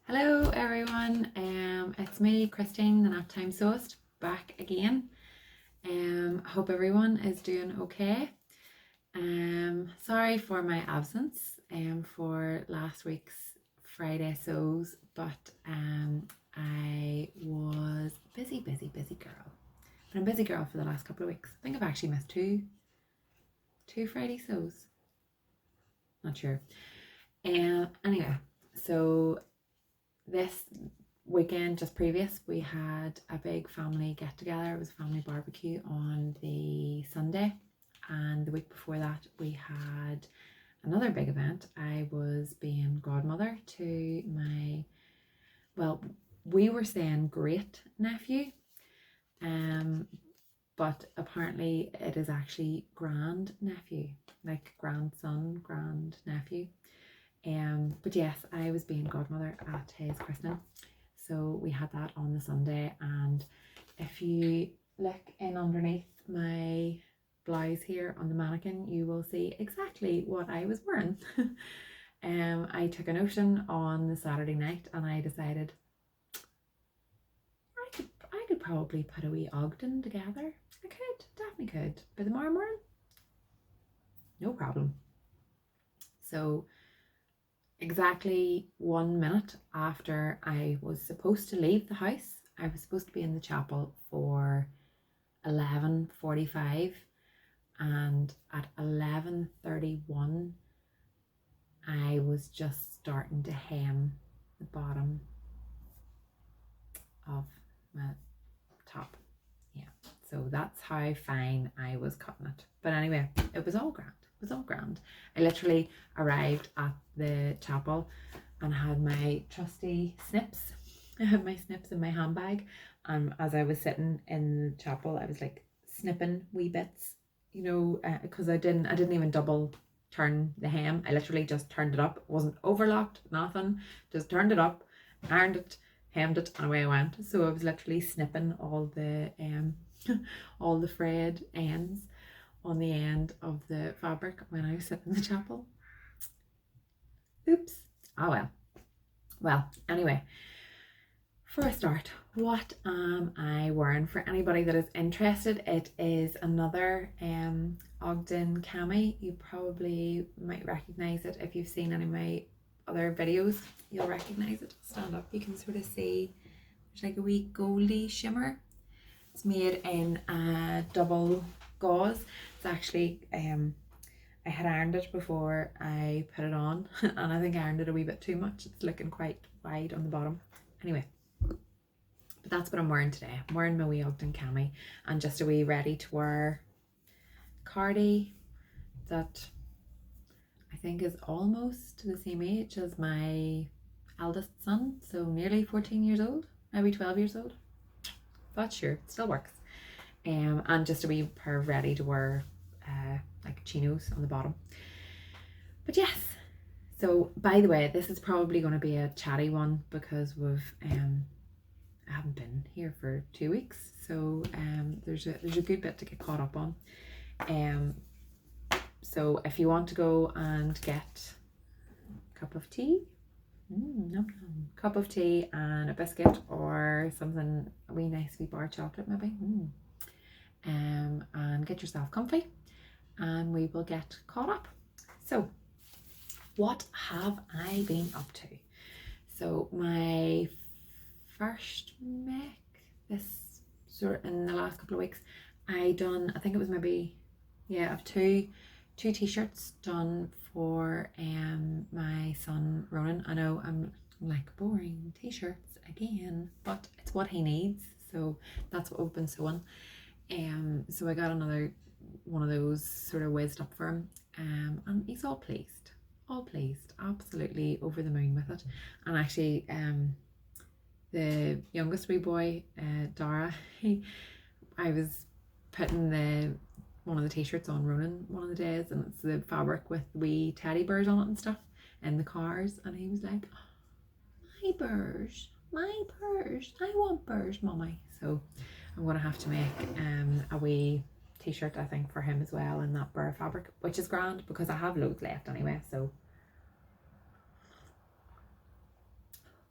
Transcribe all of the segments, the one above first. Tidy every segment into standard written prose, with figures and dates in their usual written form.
Hello everyone, it's me, Christine, the Naptime Sewist, back again. Hope everyone is doing okay. Sorry for my absence for last week's Friday sews, but I was busy girl. Been a busy girl for the last couple of weeks. I think I've actually missed two Friday sews. Not sure. Anyway, so this weekend just previous we had a big family get together. It was a family barbecue on the Sunday, and the week before that we had another big event. I was being godmother to my, well, we were saying great nephew, but apparently it is actually grand nephew, like grandson, grand nephew. But yes, I was being godmother at his christening, so we had that on the Sunday. And if you look in underneath my blouse here on the mannequin, you will see exactly what I was wearing. I took a notion on the Saturday night and I decided I could probably put a wee Ogden together. I could, definitely could. By the morning, no problem. So exactly 1 minute after I was supposed to leave the house, I was supposed to be in the chapel for 11:45, and at 11:31 I was just starting to hem the bottom of my top. Yeah, so that's how fine I was cutting it. But anyway, it was all grand. It was all grand. I literally arrived at the chapel and had my trusty snips. I had my snips in my handbag, and as I was sitting in the chapel, I was like snipping wee bits, you know, because I didn't even double turn the hem. I literally just turned it up. It wasn't overlocked, nothing. Just turned it up, ironed it, hemmed it, and away I went. So I was literally snipping all the all the frayed ends on the end of the fabric when I was sitting in the chapel. Oops. Oh well. Well, anyway, for a start, what am I wearing? For anybody that is interested, it is another Ogden Cami. You probably might recognize it if you've seen any of my other videos. You'll recognize it. Stand up, you can sort of see there's like a wee goldy shimmer. It's made in a double gauze. It's actually I had ironed it before I put it on, and I think I ironed it a wee bit too much. It's looking quite wide on the bottom. Anyway, but that's what I'm wearing today. I'm wearing my wee Ogden Cami and just a wee ready to wear cardi that I think is almost the same age as my eldest son, so nearly 14 years old, maybe 12 years old. But sure, it still works. And just a wee pair of ready to wear like chinos on the bottom. But yes, so by the way, this is probably going to be a chatty one because we've I haven't been here for 2 weeks, so there's a good bit to get caught up on. So if you want to go and get a cup of tea, cup of tea and a biscuit or something, a wee nice wee bar chocolate maybe, and get yourself comfy, and we will get caught up. So what have I been up to? So my first make this sort in the last couple of weeks, I think it was maybe, yeah, of two t-shirts done for my son Ronan. I know I'm like boring t-shirts again, but it's what he needs, so that's what we've been sewing. So I got another one of those sort of whizzed up for him, and he's all pleased, absolutely over the moon with it. And actually the youngest wee boy, Dara, I was putting one of the t-shirts on Ronan one of the days, and it's the fabric with wee teddy bears on it and stuff in the cars, and he was like, my bears, I want bears, mummy. So I'm gonna have to make a wee t-shirt, I think, for him as well in that bear fabric, which is grand because I have loads left anyway. So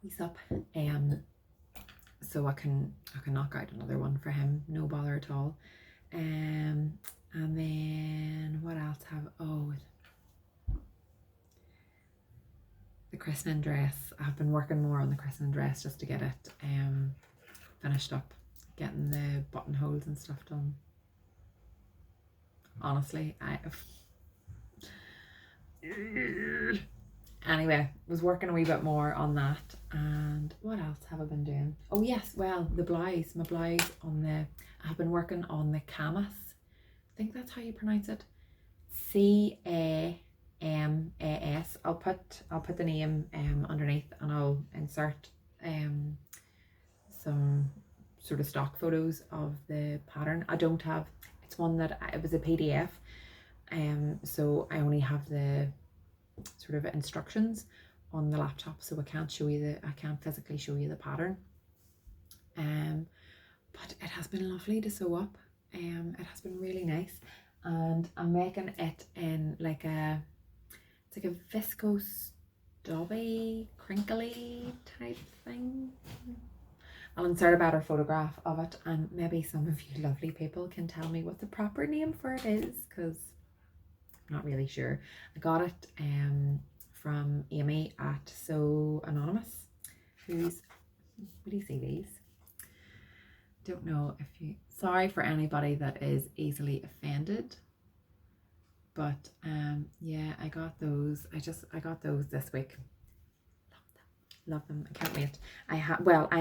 he's up. So I can knock out another one for him, no bother at all. And then what else have, oh, the christening dress. I've been working more on the christening dress just to get it finished up, getting the buttonholes and stuff done. Honestly, anyway, was working a wee bit more on that. And what else have I been doing? Oh yes, well, the blouse, my blouse on the, I've been working on the camas. I think that's how you pronounce it. CAMAS. I'll put the name underneath, and I'll insert some sort of stock photos of the pattern. I don't have, it's one that it was a PDF, so I only have the sort of instructions on the laptop, so I can't physically show you the pattern. But it has been lovely to sew up. It has been really nice, and I'm making it in like it's like a viscose dobby crinkly type thing. I'll insert a better photograph of it, and maybe some of you lovely people can tell me what the proper name for it is, because I'm not really sure. I got it from Amy at So Anonymous, who's, will you see these? Don't know if you, sorry for anybody that is easily offended, but yeah, I got those. I got those this week. Love them. I can't wait. I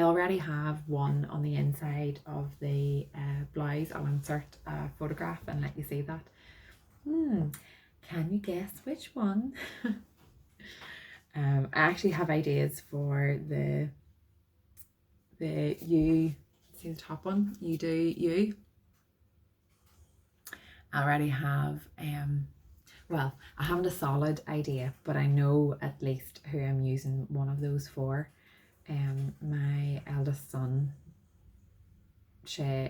already have one on the inside of the blouse. I'll insert a photograph and let you see that. Can you guess which one? I actually have ideas for the you see the top one, you do you. I already have well, I haven't a solid idea, but I know at least who I'm using one of those for. My eldest son, I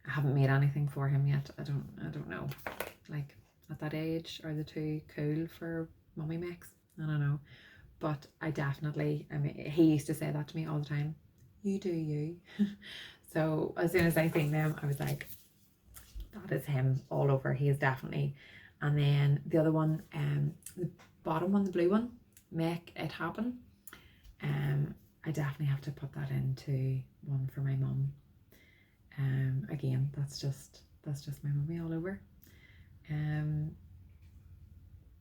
haven't made anything for him yet. I don't know. Like, at that age, are they too cool for mummy mix? I don't know. But I definitely, I mean, he used to say that to me all the time. You do you. So as soon as I seen them, I was like, that is him all over. He is definitely. And then the other one, the bottom one, the blue one, Make It Happen. I definitely have to put that into one for my mum. Again, that's just my mummy all over.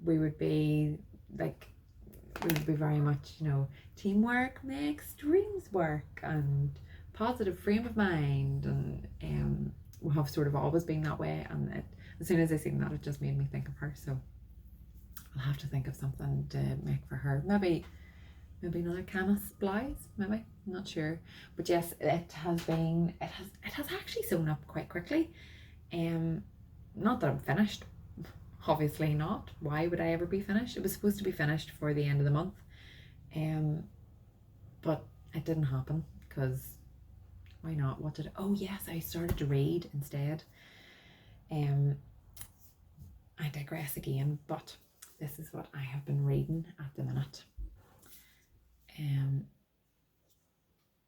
We would be very much, you know, teamwork makes dreams work, and positive frame of mind, and we have sort of always been that way. And as soon as I seen that, it just made me think of her. So I'll have to think of something to make for her. Maybe another camas blouse, maybe, I'm not sure. But yes, it has actually sewn up quite quickly. Not that I'm finished, obviously not. Why would I ever be finished? It was supposed to be finished for the end of the month, but it didn't happen, because why not? Oh yes, I started to read instead. I digress again, but this is what I have been reading at the minute.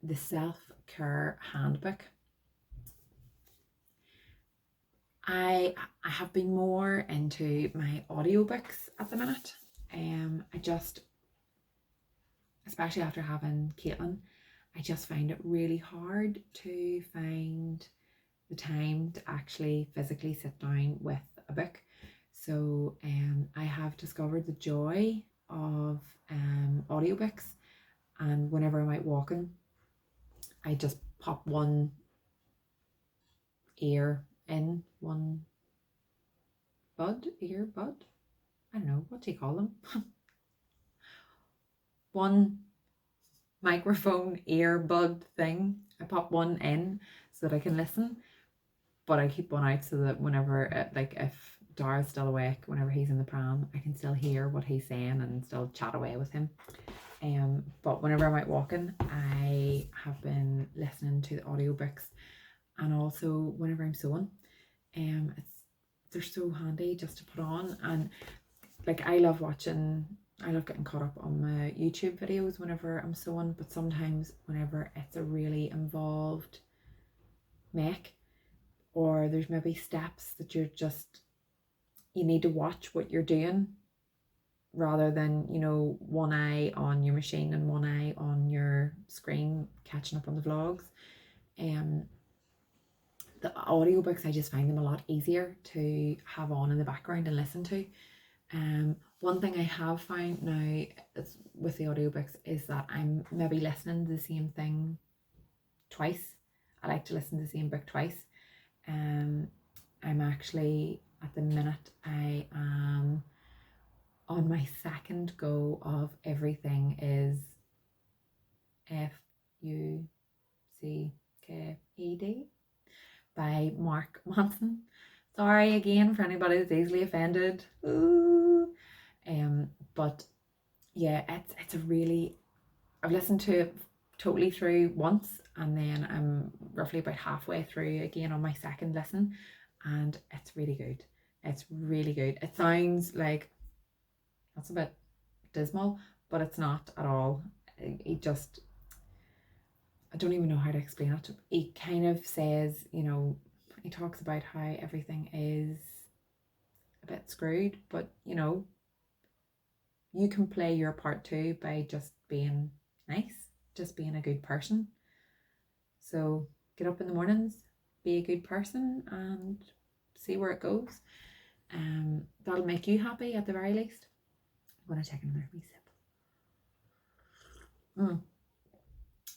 The Self-Care Handbook. I have been more into my audiobooks at the minute. I just, especially after having Caitlin, I just find it really hard to find the time to actually physically sit down with a book. So I have discovered the joy of audiobooks, and whenever I'm out walking, I just pop one ear in, one earbud, I don't know, what do you call them? One microphone earbud thing. I pop one in so that I can listen, but I keep one out so that whenever, like if Dara's still awake, whenever he's in the pram, I can still hear what he's saying and still chat away with him. But whenever I'm out walking, I have been listening to the audiobooks, and also whenever I'm sewing, they're so handy just to put on. And like, I love watching, I love getting caught up on my YouTube videos whenever I'm sewing, but sometimes whenever it's a really involved make, or there's maybe steps that you need to watch what you're doing rather than, you know, one eye on your machine and one eye on your screen catching up on the vlogs. The audiobooks, I just find them a lot easier to have on in the background and listen to. One thing I have found now with the audiobooks is that I'm maybe listening to the same thing twice. I like to listen to the same book twice. I'm actually, at the minute, I am on my second go of Everything is Fucked by Mark Manson. Sorry again for anybody that's easily offended. Ooh. But yeah, it's a really, I've listened to it totally through once, and then I'm roughly about halfway through again on my second listen, and it's really good. It's really good. It sounds like that's a bit dismal, but it's not at all. I don't even know how to explain it. He kind of says, you know, he talks about how everything is a bit screwed, but you know, you can play your part too by just being nice, just being a good person. So get up in the mornings, be a good person, and see where it goes. That'll make you happy at the very least. I'm gonna take another wee sip.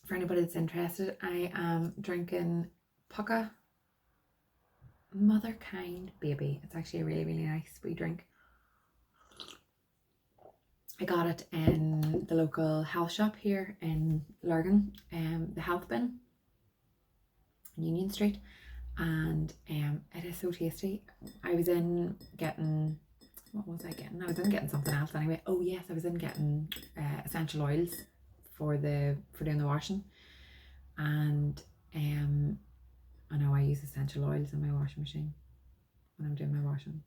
For anybody that's interested, I am drinking Pucka Motherkind Baby. It's actually a really, really nice wee drink. I got it in the local health shop here in Lurgan, the Health Bin, Union Street, and it is so tasty. I was in getting, what was I getting? I was in getting something else anyway. Oh yes, I was in getting essential oils for doing the washing, and I know I use essential oils in my washing machine when I'm doing my washing.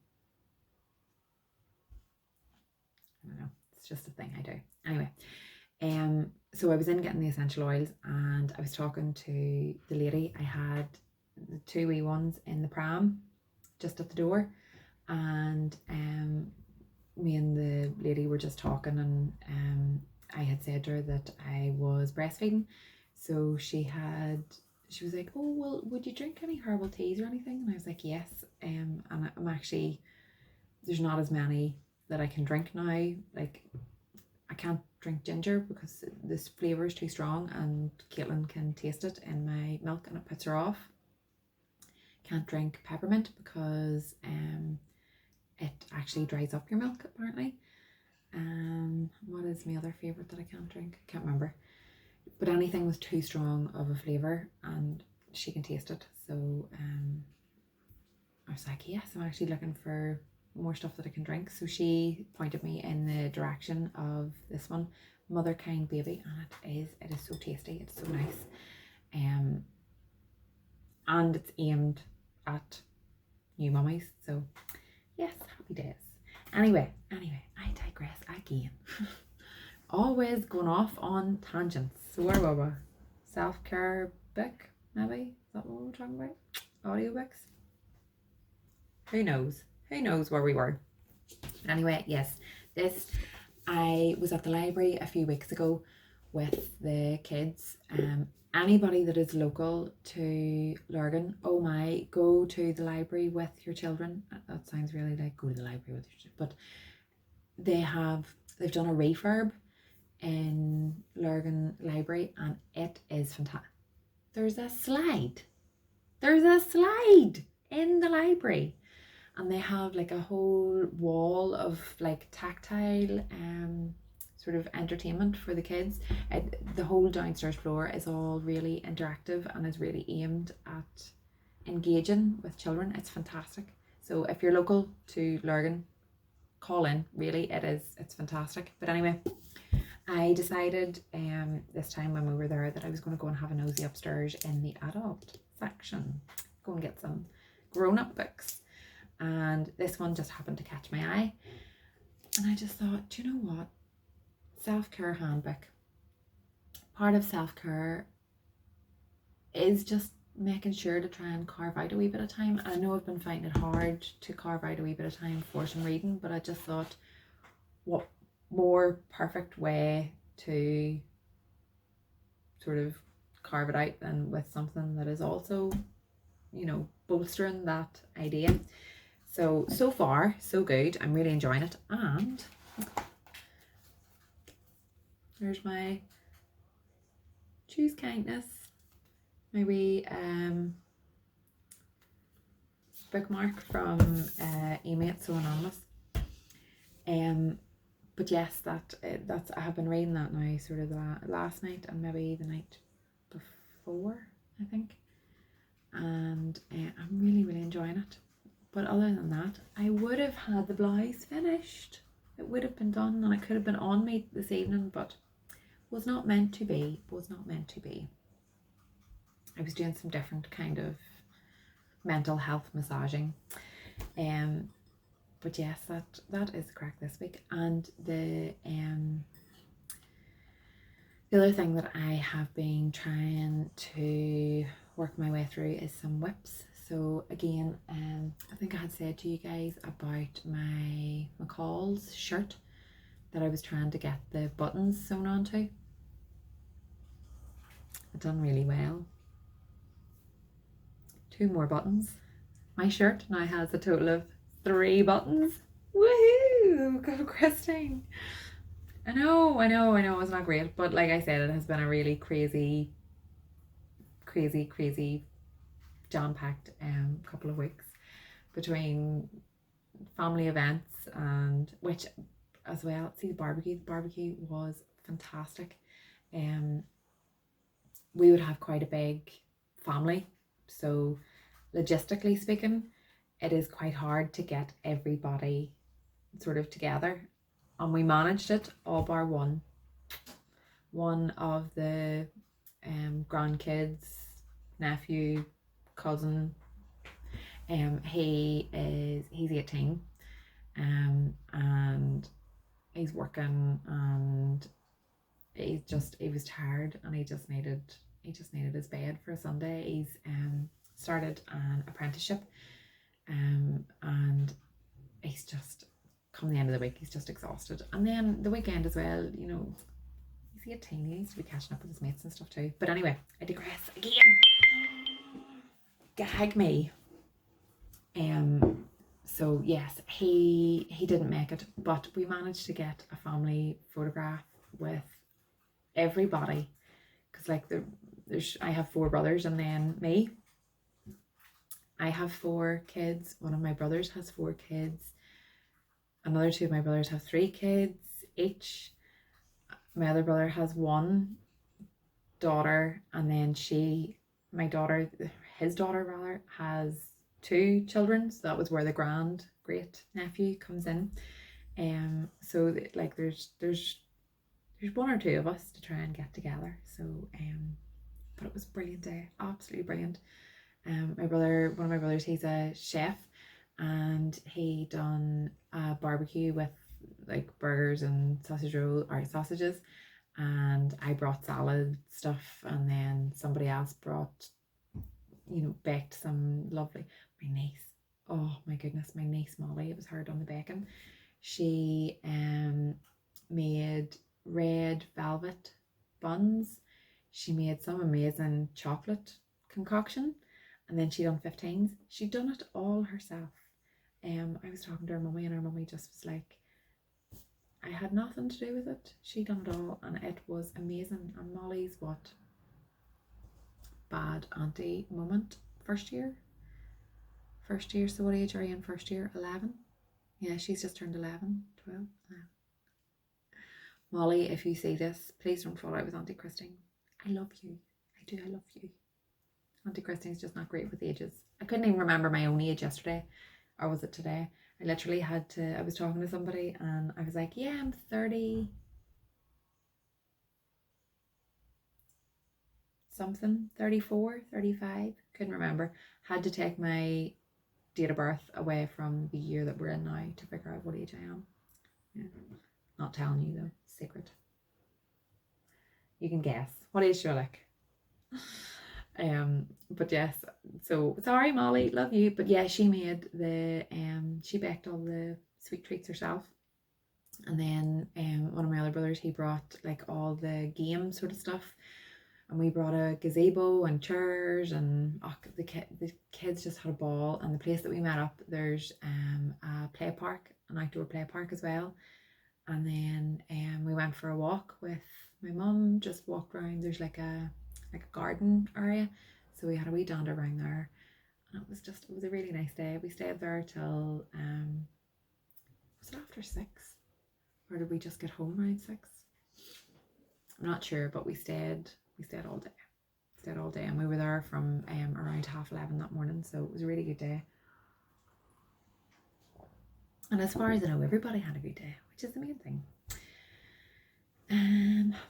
I don't know, it's just a thing I do. Anyway, so I was in getting the essential oils, and I was talking to the lady. I had the two wee ones in the pram just at the door, and me and the lady were just talking, and I had said to her that I was breastfeeding. So she was like, oh well, would you drink any herbal teas or anything? And I was like, yes. And I'm actually, there's not as many that I can drink now. Like, I can't drink ginger because this flavour is too strong, and Caitlin can taste it in my milk and it puts her off. Can't drink peppermint because it actually dries up your milk apparently. What is my other favourite that I can't drink? I can't remember. But anything with too strong of a flavour, and she can taste it. So I was like, yes, I'm actually looking for more stuff that I can drink. So she pointed me in the direction of this one, Motherkind Baby, and it is so tasty. It's so nice. And it's aimed at new mummies. So yes, happy days. Anyway, I digress again. Always going off on tangents. So where were we? Self-care book, maybe? Is that what we're talking about? Audiobooks? Who knows? Who knows where we were? Anyway, yes. I was at the library a few weeks ago with the kids. Anybody that is local to Lurgan, oh my, go to the library with your children. That sounds really like go to the library with your children. But they've done a refurb in Lurgan Library, and it is fantastic. There's a slide in the library, and they have like a whole wall of like tactile sort of entertainment for the kids. The whole downstairs floor is all really interactive and is really aimed at engaging with children. It's fantastic. So if you're local to Lurgan, call in. Really, it's fantastic. But anyway, I decided this time when we were there that I was going to go and have a nosy upstairs in the adult section, go and get some grown-up books, and this one just happened to catch my eye, and I just thought, do you know what, self-care handbook. Part of self-care is just making sure to try and carve out a wee bit of time. I know I've been finding it hard to carve out a wee bit of time for some reading, but I just thought, what more perfect way to sort of carve it out than with something that is also, you know, bolstering that idea. So far so good. I'm really enjoying it. And there's my Choose Kindness, my wee bookmark from Emates So Anonymous. But yes, that's I have been reading that now sort of last night and maybe the night before, I think, and I'm really enjoying it. But other than that, I would have had the blouse finished. It would have been done and it could have been on me this evening, but was not meant to be. Was not meant to be. I was doing some different kind of mental health massaging. But yes, that is the crack this week. And the other thing that I have been trying to work my way through is some whips. So again, I think I had said to you guys about my McCall's shirt that I was trying to get the buttons sewn onto. I've done really well. 2 more buttons. My shirt now has a total of 3 buttons. Woohoo! Go Christine! I know, it's not great, but like I said, it has been a really crazy jam-packed couple of weeks between family events and which as well. See, the barbecue was fantastic. We would have quite a big family, so logistically speaking, it is quite hard to get everybody sort of together, and we managed it all bar one of the grandkids, nephew, cousin. He's 18, and he's working, and he was tired, and he just needed his bed for a Sunday. He's started an apprenticeship, and he's just, come the end of the week, he's just exhausted. And then the weekend as well, you know, he's 18, he needs to be catching up with his mates and stuff too. But anyway, I digress again. Gag me. So yes, he didn't make it, but we managed to get a family photograph with everybody, because like I have 4 brothers and then me. I have 4 kids. One of my brothers has 4 kids. Another 2 of my brothers have 3 kids each. My other brother has 1 daughter, and then his daughter has 2 children. So that was where the great nephew comes in. So like there's 1 or 2 of us to try and get together. So but it was a brilliant day, absolutely brilliant. One of my brothers, he's a chef, and he done a barbecue with like burgers and sausages, and I brought salad stuff, and then somebody else brought, you know, baked some lovely, my niece, oh my goodness, my niece Molly, it was her done the bacon. She made red velvet buns. She made some amazing chocolate concoction, and then she done 15s. She done it all herself. I was talking to her mummy, and her mummy just was like, I had nothing to do with it. She done it all, and it was amazing. And Molly's what? Bad auntie moment. First year. So what age are you in first year? 11? Yeah, she's just turned 11, 12. Molly, if you see this, please don't fall out with Auntie Christine. I love you. I love you. Auntie Christine's just not great with ages. I couldn't even remember my own age yesterday. Or was it today? I literally I was talking to somebody and I was like, yeah, I'm 30 something, 34, 35, couldn't remember. Had to take my date of birth away from the year that we're in now to figure out what age I am. Yeah. Not telling you though, secret. You can guess. What age do you like? But yes, so sorry Molly, love you. But yeah, she made the she baked all the sweet treats herself. And then one of my other brothers, he brought like all the game sort of stuff. And we brought a gazebo and chairs, and the kids just had a ball. And the place that we met up, there's a play park, an outdoor play park as well. And then we went for a walk with my mum, just walked around. There's like a garden area, so we had a wee dander around there, and it was a really nice day. We stayed there till was it after 6, or did we just get home around 6? I'm not sure, but we stayed all day, and we were there from around 11:30 that morning, so it was a really good day. And as far as I know, everybody had a good day, which is the main thing.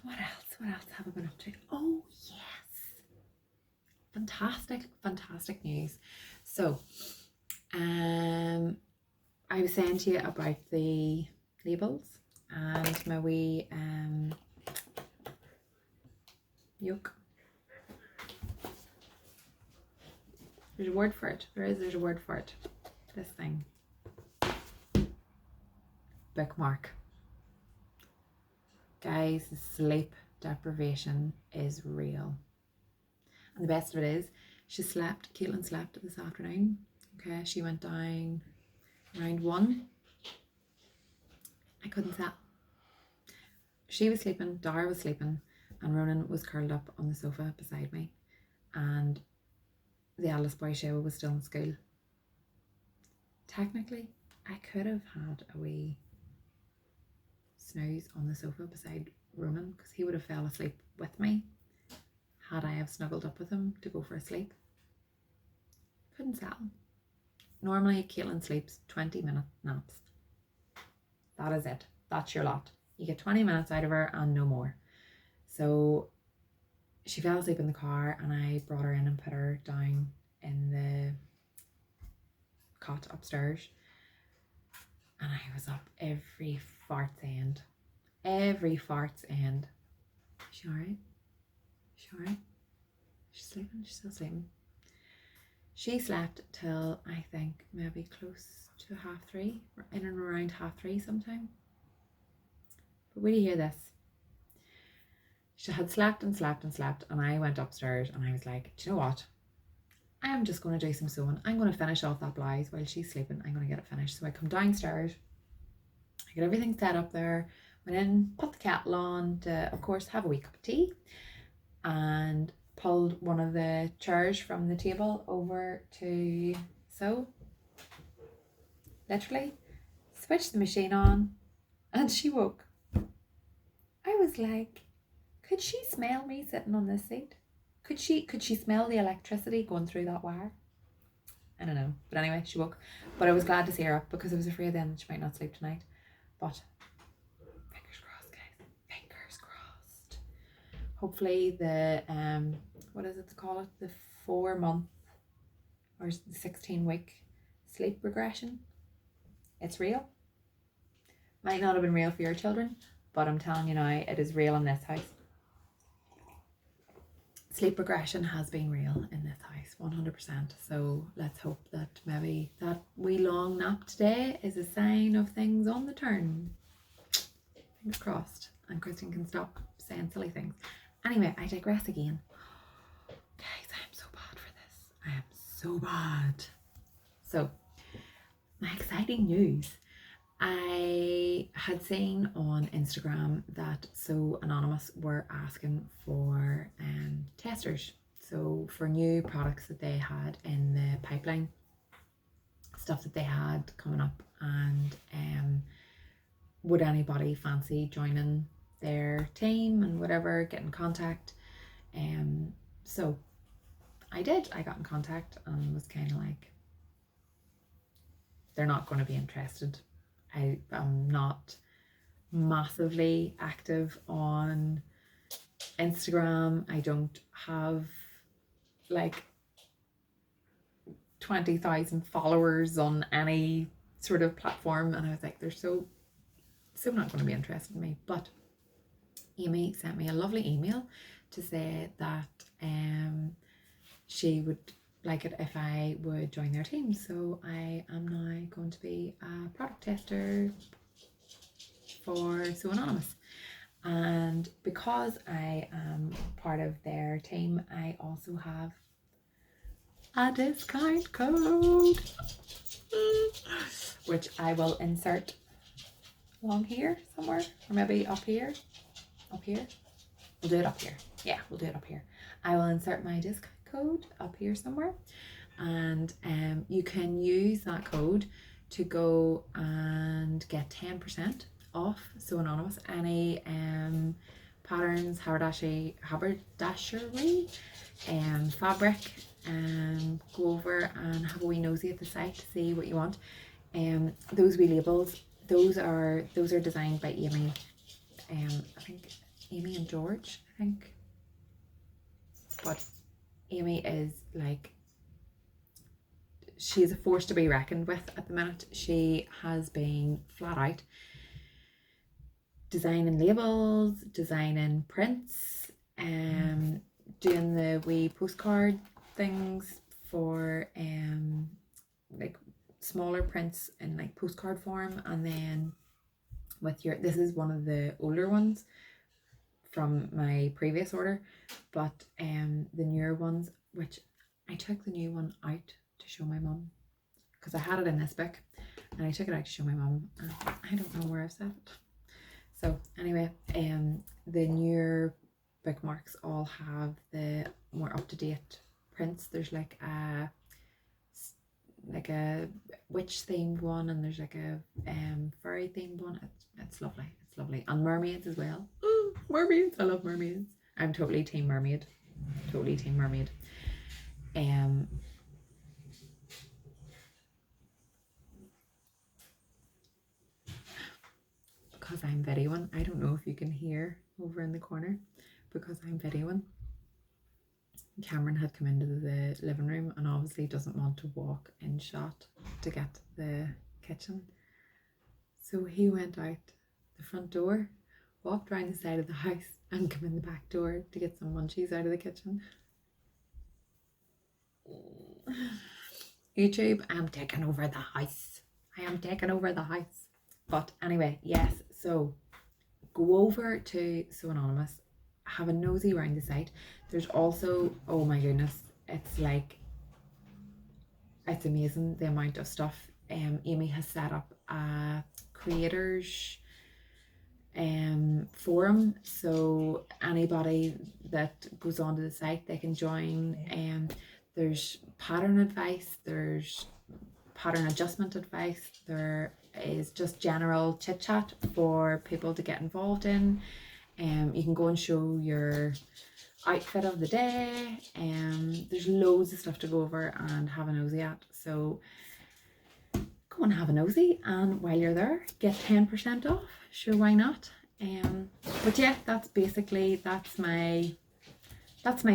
What else have I been up to? Oh yes, fantastic news. So I was saying to you about the labels and my wee yoke. There's a word for it. There's a word for it. This thing. Bookmark. Guys, sleep deprivation is real. And the best of it is, Caitlin slept this afternoon. Okay, she went down around 1. I couldn't tell. She was sleeping, Dara was sleeping, and Ronan was curled up on the sofa beside me. And the eldest boy, Shewa, was still in school. Technically, I could have had a wee snooze on the sofa beside Ronan, because he would have fell asleep with me had I have snuggled up with him to go for a sleep. Couldn't tell. Normally Caitlin sleeps 20-minute naps. That is it. That's your lot. You get 20 minutes out of her and no more. So she fell asleep in the car, and I brought her in and put her down in the cot upstairs, and I was up every fart's end. She alright? She's sleeping? She's still sleeping. She slept till I think maybe close to 3:30, in and around 3:30 sometime. But will you hear this? She had slept, and I went upstairs and I was like, do you know what? I am just going to do some sewing. I'm going to finish off that blouse while she's sleeping. I'm going to get it finished. So I come downstairs, I get everything set up there, went in, put the kettle on to, of course, have a wee cup of tea, and pulled one of the chairs from the table over to sew. Literally switched the machine on, and she woke. I was like, could she smell me sitting on this seat? Could she smell the electricity going through that wire? I don't know. But anyway, she woke. But I was glad to see her up, because I was afraid then that she might not sleep tonight. But fingers crossed, guys. Fingers crossed. Hopefully the what is it to call it? The 4-month or 16-week sleep regression. It's real. Might not have been real for your children, but I'm telling you now, it is real in this house. Sleep regression has been real in this house, 100%. So let's hope that maybe that wee long nap today is a sign of things on the turn. Fingers crossed. And Kristen can stop saying silly things. Anyway, I digress again. Guys, I am so bad for this. I am so bad. So, my exciting news. I had seen on Instagram that So Anonymous were asking for testers, so for new products that they had in the pipeline, stuff that they had coming up, and would anybody fancy joining their team and whatever, get in contact. So I did. I got in contact and was kind of like, they're not going to be interested. I am not massively active on Instagram. I don't have like 20,000 followers on any sort of platform, and I was like, they're so not going to be interested in me. But Amy sent me a lovely email to say that she would like it if I would join their team. So I am now going to be a product tester for Sew Anonymous. And because I am part of their team, I also have a discount code, which I will insert along here somewhere, or maybe up here. Up here? We'll do it up here. Yeah, we'll do it up here. I will insert my discount code up here somewhere, and you can use that code to go and get 10% off Sew Anonymous. Any patterns, haberdashery, fabric, go over and have a wee nosy at the site to see what you want. Those wee labels, those are designed by Amy. I think Amy and George, I think. But Amy is like, she's a force to be reckoned with at the minute. She has been flat out designing labels, designing prints, doing the wee postcard things for like smaller prints in like postcard form, and then with your, this is one of the older ones from my previous order, but the newer ones, which I took the new one out to show my mum because I had it in this book and I took it out to show my mum, and I don't know where I've set it. So anyway, the newer bookmarks all have the more up-to-date prints. There's like a witch themed one, and there's like a fairy themed one. It's lovely. It's lovely. And mermaids as well. Ooh, mermaids! I love mermaids. I'm totally team mermaid. Totally team mermaid. Because I'm videoing. I don't know if you can hear over in the corner, because I'm videoing. Cameron had come into the living room and obviously doesn't want to walk in shot to get to the kitchen. So he went out the front door, walked around the side of the house, and come in the back door to get some munchies out of the kitchen. YouTube, I'm taking over the house. I am taking over the house. But anyway, yes, so go over to Sew Anonymous, have a nosy around the site. There's also, oh my goodness, it's like, it's amazing the amount of stuff. Amy has set up a creators forum, so anybody that goes onto the site, they can join. There's pattern advice, there's pattern adjustment advice, there is just general chit chat for people to get involved in. You can go and show your outfit of the day, there's loads of stuff to go over and have a nosy at, so go and have a nosy, and while you're there, get 10% off. Sure, why not? But yeah, that's basically, that's my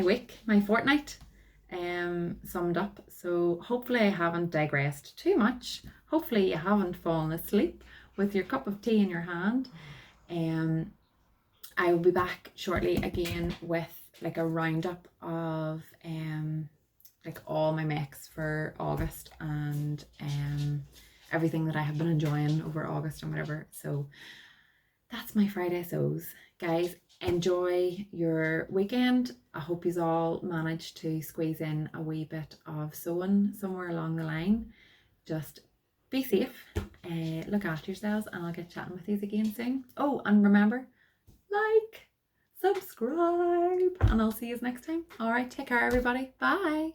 week, my fortnight summed up. So hopefully I haven't digressed too much. Hopefully you haven't fallen asleep with your cup of tea in your hand. I will be back shortly again with like a roundup of like all my makes for August, and everything that I have been enjoying over August and whatever. So that's my Friday sews. Guys, enjoy your weekend. I hope you all managed to squeeze in a wee bit of sewing somewhere along the line. Just be safe, look after yourselves, and I'll get chatting with you again soon. Oh, and remember, like, subscribe, and I'll see you next time. All right, take care everybody. Bye.